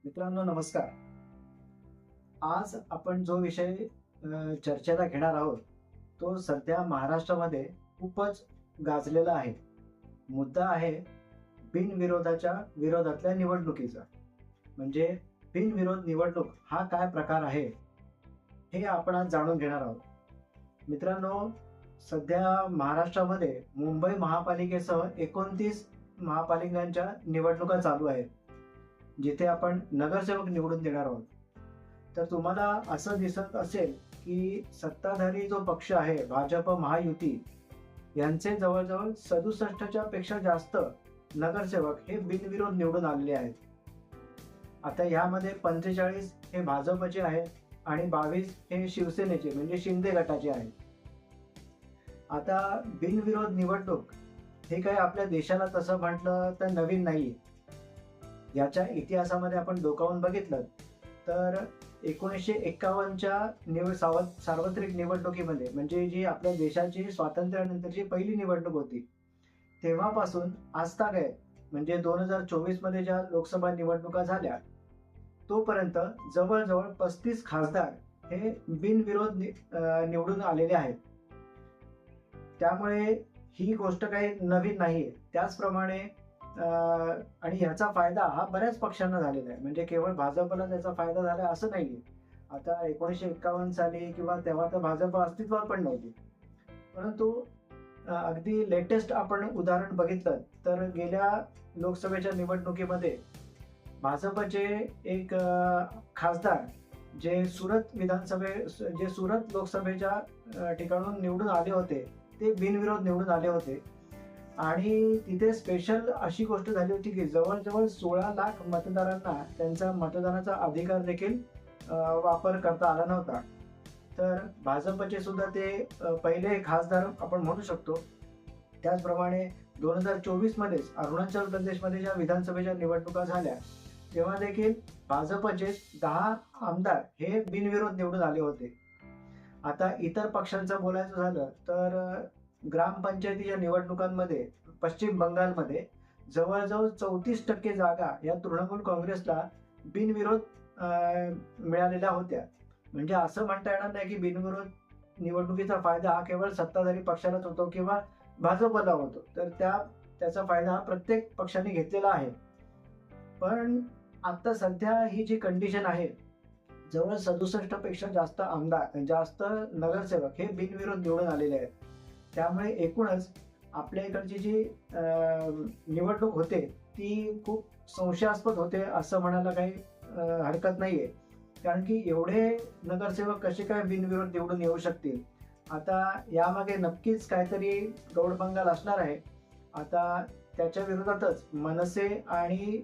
मित्रांनो नमस्कार. आज आपण जो विषय चर्चेला घेणार आहोत, तो सध्या महाराष्ट्रामध्ये खूपच गाजलेला आहे. मुद्दा आहे बिनविरोधाच्या विरोधातल्या निवडणुकीचा. म्हणजे बिनविरोध निवडणूक हा काय प्रकार आहे, हे आपण आज जाणून घेणार आहोत. मित्रांनो, सध्या महाराष्ट्रामध्ये मुंबई महापालिकेसह 29 महापालिकांच्या निवडणुका चालू आहेत, जिथे आपण नगरसेवक निवडून देणार आहोत. तर तुम्हाला असं दिसत असेल की सत्ताधारी जो पक्ष आहे भाजप महायुती, यांचे जवळजवळ 67च्या पेक्षा जास्त नगरसेवक हे बिनविरोध निवडून आलेले आहेत. आता यामध्ये 45 हे भाजपचे आहेत आणि 22 हे शिवसेनेचे म्हणजे शिंदे गटाचे आहेत. आता बिनविरोध निवडणूक हे काय आपल्या देशाला तसं म्हटलं तर नवीन नाहीये. याच्या इतिहासामध्ये आपण डोकावून बघितलं तर 1951च्या सार्वत्रिक निवडणुकीमध्ये, म्हणजे जी आपल्या देशाची स्वातंत्र्यानंतरची पहिली निवडणूक होती, तेव्हापासून आजतागायत म्हणजे 2024 मध्ये ज्या लोकसभा निवडणुका झाल्या, तोपर्यंत जवळजवळ 35 खासदार हे बिनविरोध निवडून आलेले आहेत. त्यामुळे ही गोष्ट काही नवीन नाहीये. त्याचप्रमाणे आणि ह्याचा फायदा हा बऱ्याच पक्षांना झालेला आहे. म्हणजे केवळ भाजपला त्याचा फायदा झाला असं नाहीये. आता 1951 साली किंवा तेव्हा तर भाजप अस्तित्वात पण नव्हती, परंतु अगदी लेटेस्ट आपण उदाहरण बघितलं तर गेल्या लोकसभेच्या निवडणुकीमध्ये भाजपचे एक खासदार जे सुरत लोकसभेच्या ठिकाणून निवडून आले होते, ते बिनविरोध निवडून आले होते. आणि तिथे स्पेशल अशी गोष्ट झाली होती की जवळजवळ 16 लाख मतदारांना त्यांचा मतदानाचा अधिकार देखील वापर करता आला नव्हता. तर भाजपचे सुद्धा ते पहिले खासदार आपण म्हणू शकतो. त्याचप्रमाणे 2024 मध्येच अरुणाचल प्रदेशमध्ये ज्या विधानसभेच्या निवडणुका झाल्या, तेव्हा देखील भाजपचे 10 आमदार हे बिनविरोध निवडून आले होते. आता इतर पक्षांचं बोलायचं झालं तर ग्रामपंचायतीच्या निवडणुकांमध्ये पश्चिम बंगालमध्ये जवळजवळ 34% जागा या तृणमूल काँग्रेसला बिनविरोध मिळालेल्या होत्या. म्हणजे असं म्हणता येणार नाही की बिनविरोध निवडणुकीचा फायदा हा केवळ सत्ताधारी पक्षालाच होतो किंवा भाजपला होतो. तर त्याचा फायदा हा प्रत्येक पक्षाने घेतलेला आहे. पण आता सध्या ही जी कंडिशन आहे, जवळ 67 पेक्षा जास्त नगरसेवक हे बिनविरोध निवडून आलेले आहेत. त्यामुळे एकूणच आपल्या इकडची जी निवडणूक होते ती खूप संशयास्पद होते असं म्हणायला काही हरकत नाहीये. कारण की एवढे नगरसेवक कसे काय बिनविरोध निवडून येऊ शकतील? आता यामागे नक्कीच काहीतरी गौडबंगाल असणार आहे. आता त्याच्या विरोधातच मनसे आणि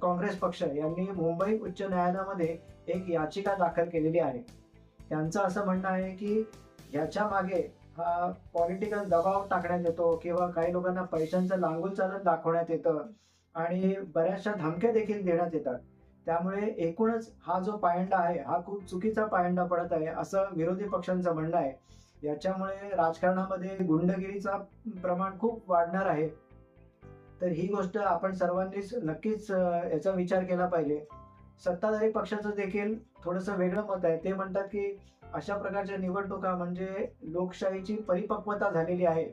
काँग्रेस पक्ष यांनी मुंबई उच्च न्यायालयामध्ये एक याचिका दाखल केलेली आहे. त्यांचं असं म्हणणं आहे की ह्याच्या मागे हा पॉलिटिकल दबाव टाकण्यात येतो किंवा काही लोकांना पैशांचं लांगूल चालत दाखवण्यात येतं आणि बऱ्याचशा धमक्या देखील देण्यात येतात. त्यामुळे एकूणच हा जो पायंडा आहे हा खूप चुकीचा पायंडा पडत आहे असं विरोधी पक्षांचं म्हणणं आहे. याच्यामुळे राजकारणामध्ये गुंडगिरीचा प्रमाण खूप वाढणार आहे. तर ही गोष्ट आपण सर्वांनीच नक्कीच याचा विचार केला पाहिजे. सत्ताधारी पक्षाचं देखील थोडंसं वेगळं मत आहे. ते म्हणतात की अशा प्रकारच्या निवडणुका म्हणजे लोकशाहीची परिपक्वता झालेली आहे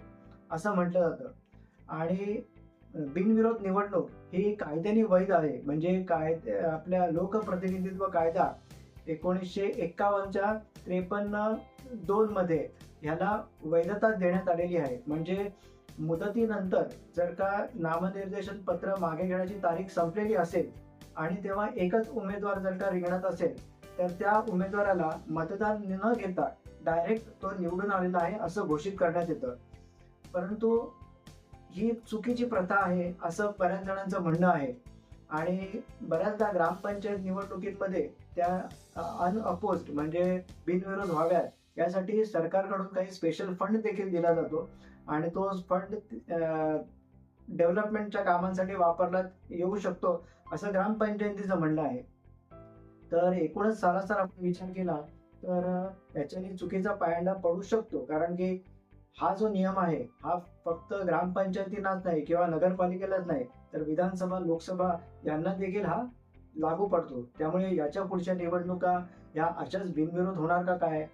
असं म्हटलं जातं. आणि बिनविरोध निवडणूक ही कायद्याने वैध आहे. म्हणजे आपल्या लोकप्रतिनिधित्व कायदा 1951च्या 53(2) मध्ये ह्याला वैधता देण्यात आलेली आहे. म्हणजे मुदतीनंतर जर का नामनिर्देशन पत्र मागे घेण्याची तारीख संपलेली असेल आणि तेव्हा एकच उमेदवार जर का रिंगणात असेल, तर त्या उमेदवाराला मतदान न घेता डायरेक्ट तो निवडून आलेला आहे असं घोषित करण्यात येतं. परंतु ही चुकीची प्रथा आहे असं बऱ्याच जणांचं म्हणणं आहे. आणि बऱ्याचदा ग्रामपंचायत निवडणुकीमध्ये त्या अनअपोज्ड म्हणजे बिनविरोध व्हाव्यात यासाठी सरकारकडून काही स्पेशल फंड देखील दिला जातो आणि तो फंड डेव्हलपमेंटच्या कामांसाठी वापरला येऊ शकतो असं ग्रामपंचायतीचं म्हणणं आहे. तर एकूणच सारासार आपण विचार केला तर याच्याने चुकीचा पायंडा पडू शकतो. कारण की हा जो नियम आहे हा फक्त ग्रामपंचायतींनाच नाही किंवा नगरपालिकेलाच नाही, तर विधानसभा, लोकसभा यांना देखील हा लागू पडतो. त्यामुळे याच्या पुढच्या निवडणुका या अशाच बिनविरोध होणार का काय?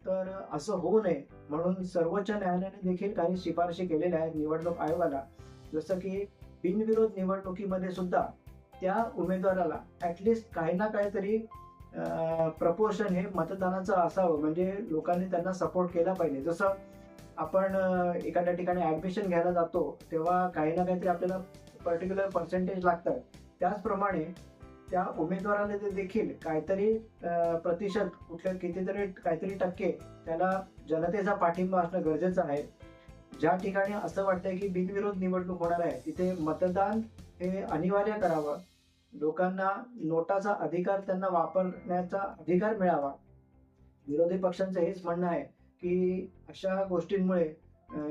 तर असं होऊ नये म्हणून सर्वोच्च न्यायालयाने देखील काही शिफारशी केलेल्या आहेत निवडणूक आयोगाला. जसं की बिनविरोध निवडणुकीमध्ये सुद्धा त्या उमेदवाराला ॲटलिस्ट काही ना काहीतरी प्रपोर्शन हे मतदानाचं असावं, म्हणजे लोकांनी त्यांना सपोर्ट केला पाहिजे. जसं आपण एखाद्या ठिकाणी ॲडमिशन घ्यायला जातो, तेव्हा काही ना काहीतरी आपल्याला पर्टिक्युलर पर्सेंटेज लागतं. त्याचप्रमाणे त्या उमेदवाराला देखील काहीतरी प्रतिशत कुठल्या कितीतरी काहीतरी टक्के त्याला जनतेचा पाठिंबा असणं गरजेचं आहे. ज्या ठिकाणी असं वाटतंय की बिनविरोध निवडणूक होणार आहे, तिथे मतदान हे अनिवार्य करावं. लोकांना नोटाचा अधिकार त्यांना वापरण्याचा अधिकार मिळावा. विरोधी पक्षांचं हेच म्हणणं आहे की अशा गोष्टींमुळे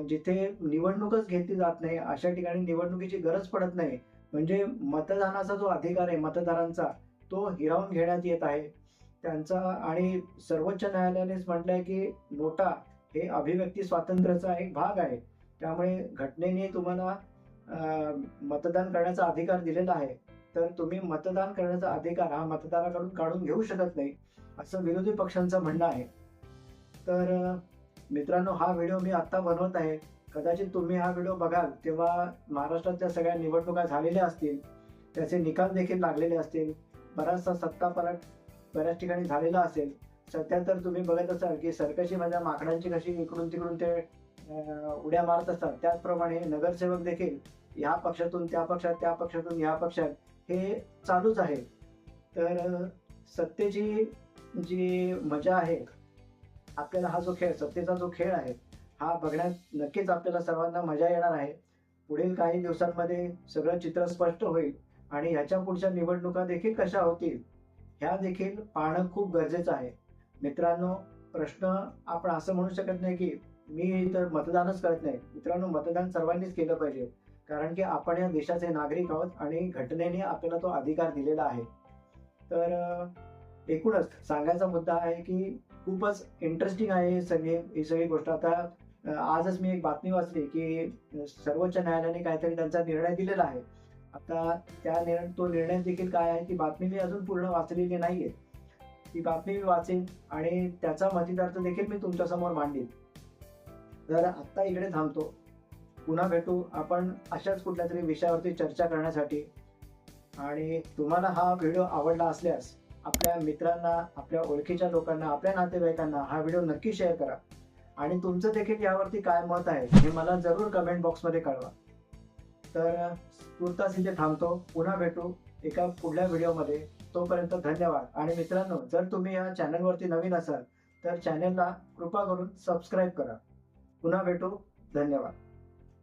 जिथे निवडणूकच घेतली जात नाही, अशा ठिकाणी निवडणुकीची गरज पडत नाही. म्हणजे मतदानाचा जो अधिकार आहे मतदारांचा, तो हिरावून घेण्यात येत आहे त्यांचा. आणि सर्वोच्च न्यायालयानेच म्हटलंय की नोटा हे अभिव्यक्ती स्वातंत्र्याचा एक भाग आहे. त्यामुळे घटनेने तुम्हाला मतदान करण्याचा अधिकार दिलेला आहे. तर तुम्ही मतदान करण्याचा अधिकार हा मतदाराकडून काढून घेऊ शकत नाही, असं विरोधी पक्षांचं म्हणणं आहे. तर मित्रांनो, हा व्हिडिओ मी आत्ता बनवत आहे. कदाचित तुम्ही हा व्हिडिओ बघाल तेव्हा महाराष्ट्रातल्या सगळ्या निवडणुका झालेल्या असतील, त्याचे निकाल देखील लागलेले असतील, बराचसा सत्तापालट बऱ्याच ठिकाणी झालेला असेल. सध्या तर तुम्ही बघत असाल की सर्कशी माझ्या माकडांची कशी इकडून तिकडून ते उड्या मारत असतात, त्याचप्रमाणे नगरसेवक देखील ह्या पक्षातून त्या पक्षात, त्या पक्षातून ह्या पक्षात हे चालूच आहे. तर सत्तेची जी मजा आहे, आपल्याला हा जो खेळ, सत्तेचा जो खेळ आहे, हा बघण्यात नक्कीच आपल्याला सर्वांना मजा येणार आहे. पुढील काही दिवसांमध्ये सगळं चित्र स्पष्ट होईल आणि ह्याच्या पुढच्या निवडणुका देखील कशा होतील, ह्या देखील पाहणं खूप गरजेचं आहे. मित्रांनो, प्रश्न आपण असं म्हणू शकत नाही की मी तर मतदानच करत नाही. मित्रांनो, मतदान सर्वांनीच केलं पाहिजे, कारण की आपण या देशाचे नागरिक आहोत आणि घटनेने आपल्याला तो अधिकार दिलेला आहे. तर एकूणच सांगायचा मुद्दा आहे की खूपच इंटरेस्टिंग आहे ही सगळी गोष्ट. आता आजच मी एक बातमी वाचली की सर्वोच्च न्यायालयाने काहीतरी त्यांचा निर्णय दिलेला आहे. आता तो निर्णय देखील काय आहे, ती बातमी मी अजून पूर्ण वाचलेली नाहीये. ती बातमी मी वाचेन आणि त्याचा मतितार्थ देखील मी तुमच्यासमोर मांडीन. तर आत्ता इकडे थांबतो. पुन्हा भेटू आपण अशाच कुठल्यातरी विषयावरती चर्चा करण्यासाठी. आणि तुम्हाला हा व्हिडिओ आवडला असल्यास आपल्या मित्रांना, आपल्या ओळखीच्या लोकांना, आपल्या नातेवाईकांना हा व्हिडिओ नक्की शेअर करा. आणि तुमचं देखील यावरती काय मत आहे हे मला जरूर कमेंट बॉक्समध्ये कळवा. तर तुर्तास इथे थांबतो. पुन्हा भेटू एका पुढल्या व्हिडिओमध्ये. तोपर्यंत धन्यवाद. आणि मित्रांनो, जर तुम्ही या चॅनलवरती नवीन असाल तर चॅनलला कृपा करून सबस्क्राईब करा. पुन्हा भेटू. धन्यवाद.